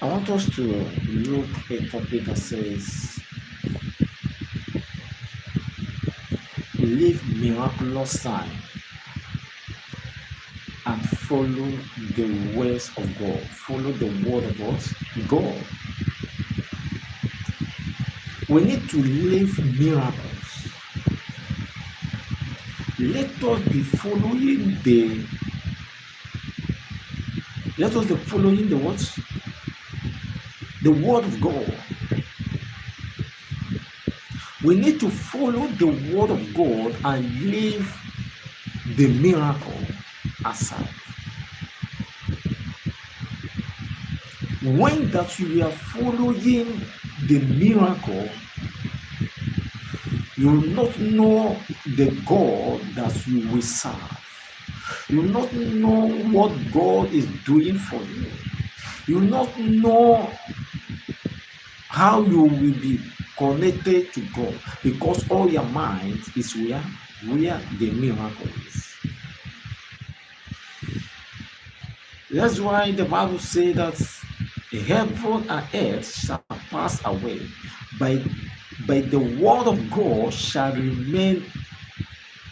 I want us to look at a topic that says live miraculous sign and follow the ways of God. Follow the word of God. We need to live miracles. Let us be following what? The word of God. We need to follow the word of God and live the miracle aside. When that you are following the miracle, you will not know the God that you will serve. You will not know what God is doing for you. You will not know how you will be connected to God, because all your mind is where the miracle is. That's why the Bible says that heaven and earth shall pass away, by the word of God shall remain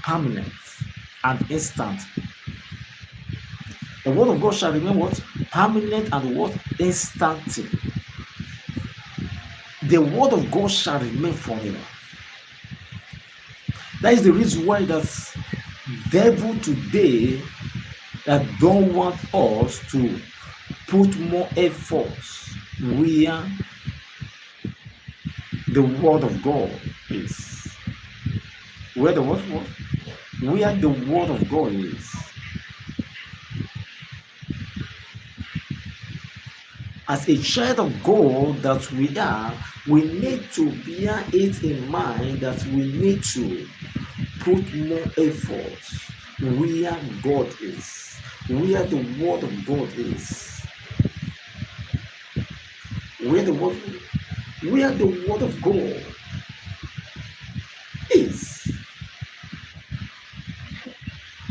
permanent and instant. The word of God shall remain what? Permanent and what? Instant. The word of God shall remain forever. That is the reason why that devil today that don't want us to put more efforts where the word of God is. Where the what? Where the word of God is. As a child of God that we are, we need to bear it in mind that we need to put more effort where God is, where the word of God is, where the word of God is.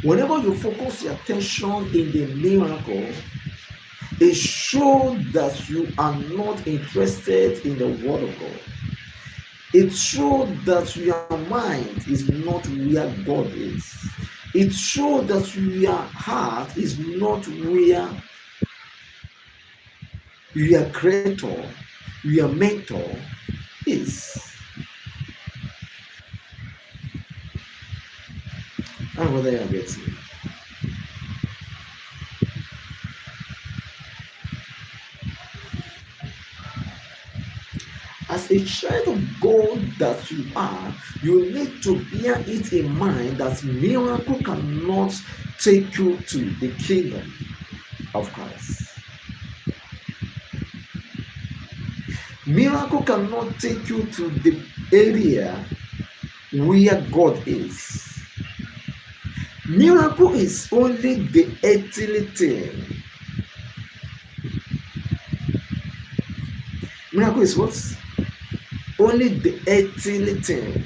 Whenever you focus your attention in the miracle, it shows that you are not interested in the word of God. It shows that your mind is not where God is. It shows that your heart is not where your creator, your mentor is. I don't know whether you are getting. As a child of God that you are, you need to bear it in mind that miracle cannot take you to the kingdom of Christ. Miracle cannot take you to the area where God is. Miracle is only the earthly thing. Miracle is what? Only the earthly thing.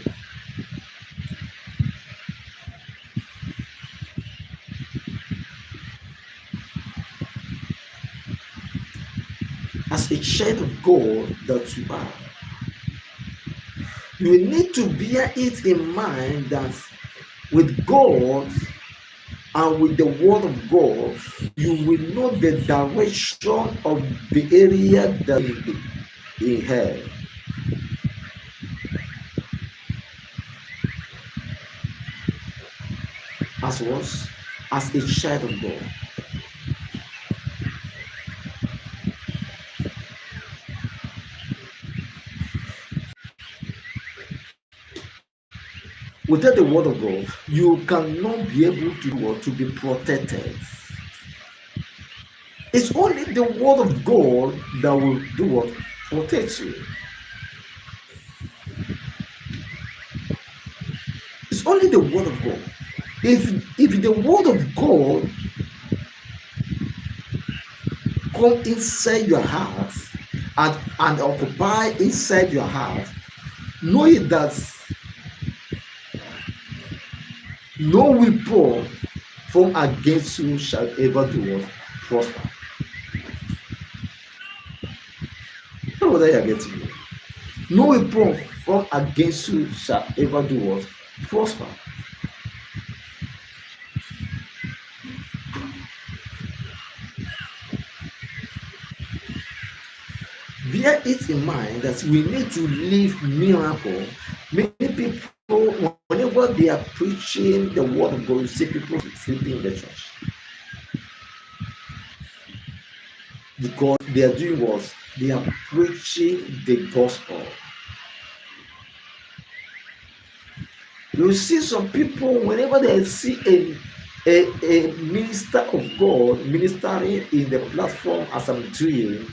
As a child of God that you are, you need to bear it in mind that with God and with the word of God, you will know the direction of the area that you have. As what? As a child of God. Without the word of God, you cannot be able to be protected. It's only the word of God that will do what? Protect you. It's only the word of God. If the word of God come inside your heart and occupy inside your heart, knowing that no weapon formed against you shall ever do what? Prosper. know whether you are getting me. No weapon formed against you shall ever do what? Prosper. Bear it in mind that we need to live miracle. Many people, whenever they are preaching the word of God, you see people sleeping in the church because they are doing what? They are preaching the gospel. You see some people, whenever they see a minister of God ministering in the platform as I'm doing,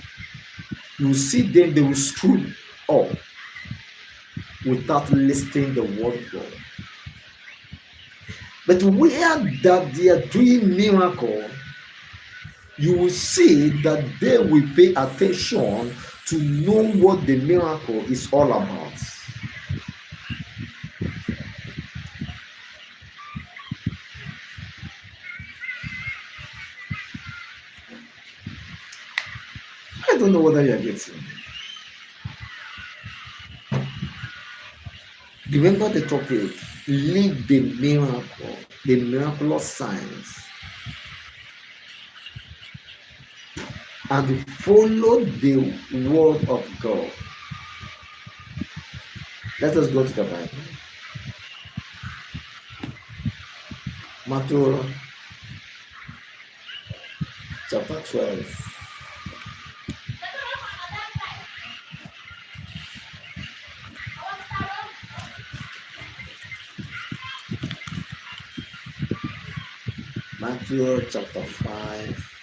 you see them, they will screw up without listening the word of God. But where that they are doing miracle, you will see that they will pay attention to know what the miracle is all about. I don't know whether you are getting. Remember the topic, live the miracle, the miraculous signs, and follow the word of God. Let us go to the Bible. Matthew chapter 12. Matthew chapter 5.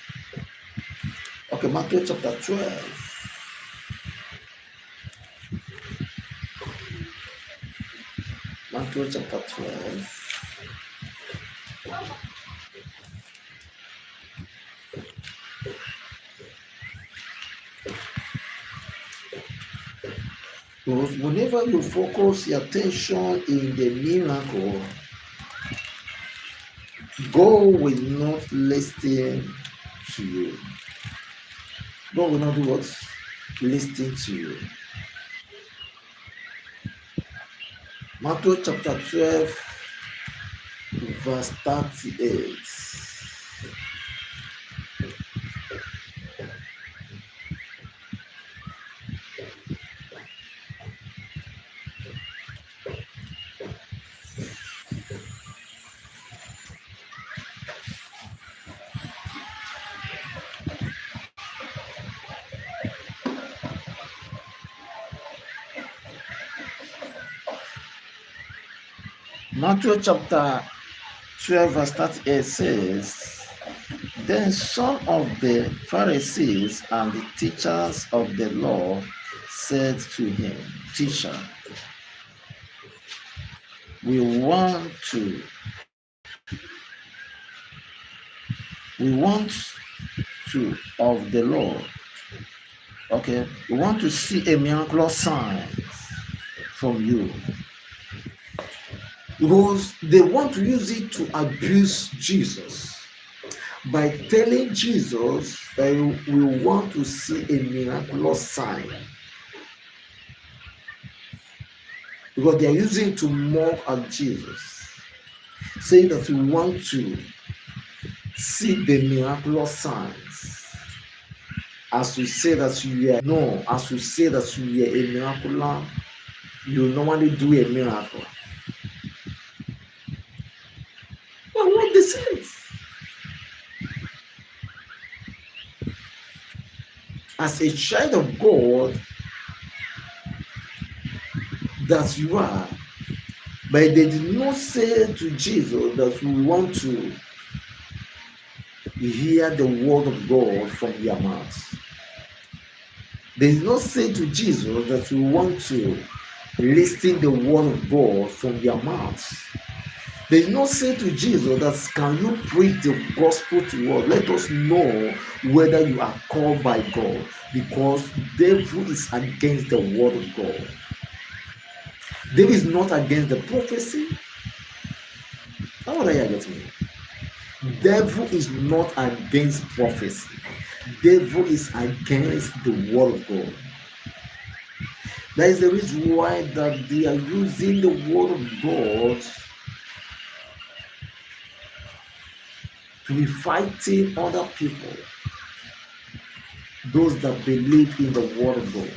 Okay, Matthew chapter 12. Matthew chapter 12. Because whenever you focus your attention in the miracle, God will not listen to you. God will not do what? Listen to you. Matthew chapter 12, verse 38. Matthew chapter 12, verse 38 says, Then some of the Pharisees and the teachers of the law said to him, Teacher, we want to of the law. Okay, we want to see a miraculous sign from you. Because they want to use it to abuse Jesus by telling Jesus that we want to see a miraculous sign. Because they are using it to mock at Jesus, saying that we want to see the miraculous signs. As we say that you are no, as we say that you are a miracle, you normally do a miracle. But what they said, as a child of God that you are, but they did not say to Jesus that we want to hear the word of God from your mouth. They did not say to Jesus that we want to listen the word of God from your mouth. They did not say to Jesus that can you preach the gospel to us? Let us know whether you are called by God, because devil is against the word of God. Devil is not against the prophecy. How would I get me? Devil is not against prophecy. Devil is against the word of God. That is the reason why that they are using the word of God to be fighting other people, those that believe in the word of God.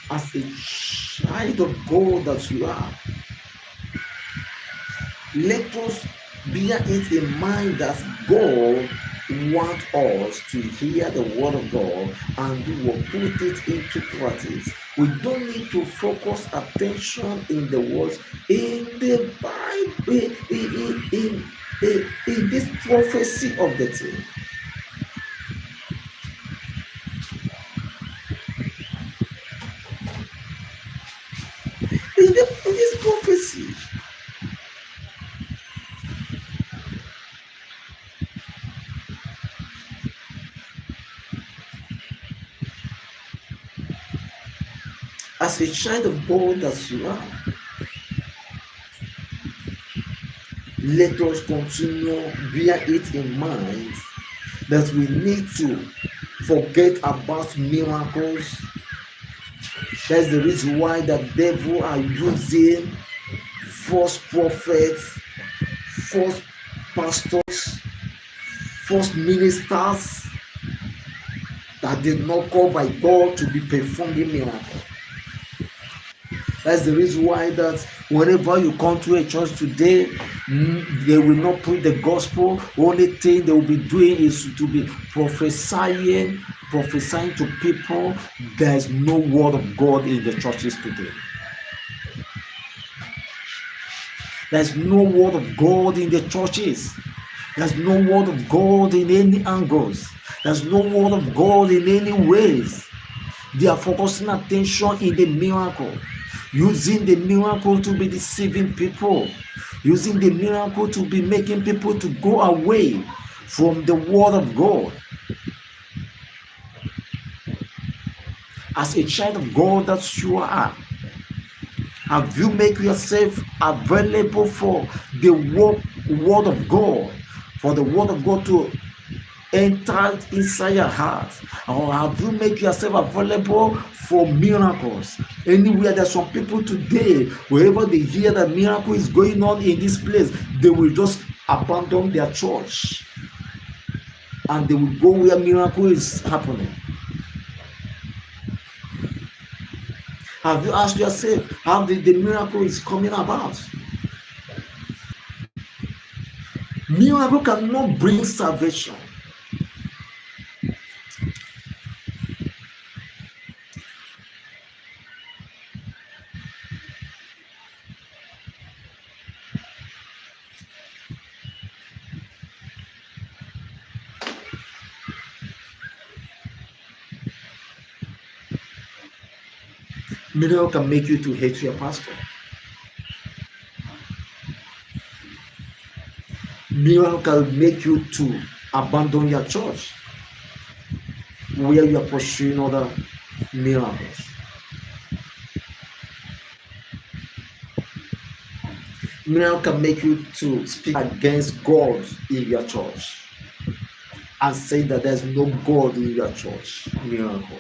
As a child of God that you are, let us bear it in mind that God wants us to hear the word of God and we will put it into practice. We don't need to focus attention in the words in the Bible, in this prophecy of the thing. In this prophecy, as a child of God that you are, let us continue bear it in mind that we need to forget about miracles. That's the reason why the devil are using false prophets, false pastors, false ministers that did not call by God to be performing miracles. That's the reason why that whenever you come to a church today, they will not preach the gospel. Only thing they will be doing is to be prophesying to people. There is no word of God in the churches today. There's no word of God in the churches. There's no word of God in any angles. There's no word of God in any ways. They are focusing attention in the miracle, using the miracle to be deceiving people, using the miracle to be making people to go away from the word of God. As a child of God that you are, have you make yourself available for the word of God, for the word of God to enter inside your heart? Or have you make yourself available for miracles? Anywhere, there's some people today, wherever they hear that miracle is going on in this place, they will just abandon their church and they will go where miracle is happening. Have you asked yourself how the miracle is coming about? Miracle cannot bring salvation. Miracle can make you to hate your pastor. Miracle can make you to abandon your church where you are pursuing other miracles. Miracle can make you to speak against God in your church and say that there's no God in your church. Miracle.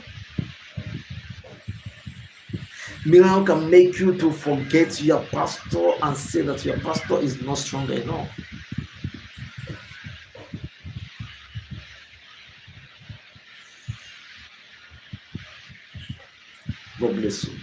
Miracle can make you to forget your pastor and say that your pastor is not strong enough. God bless you.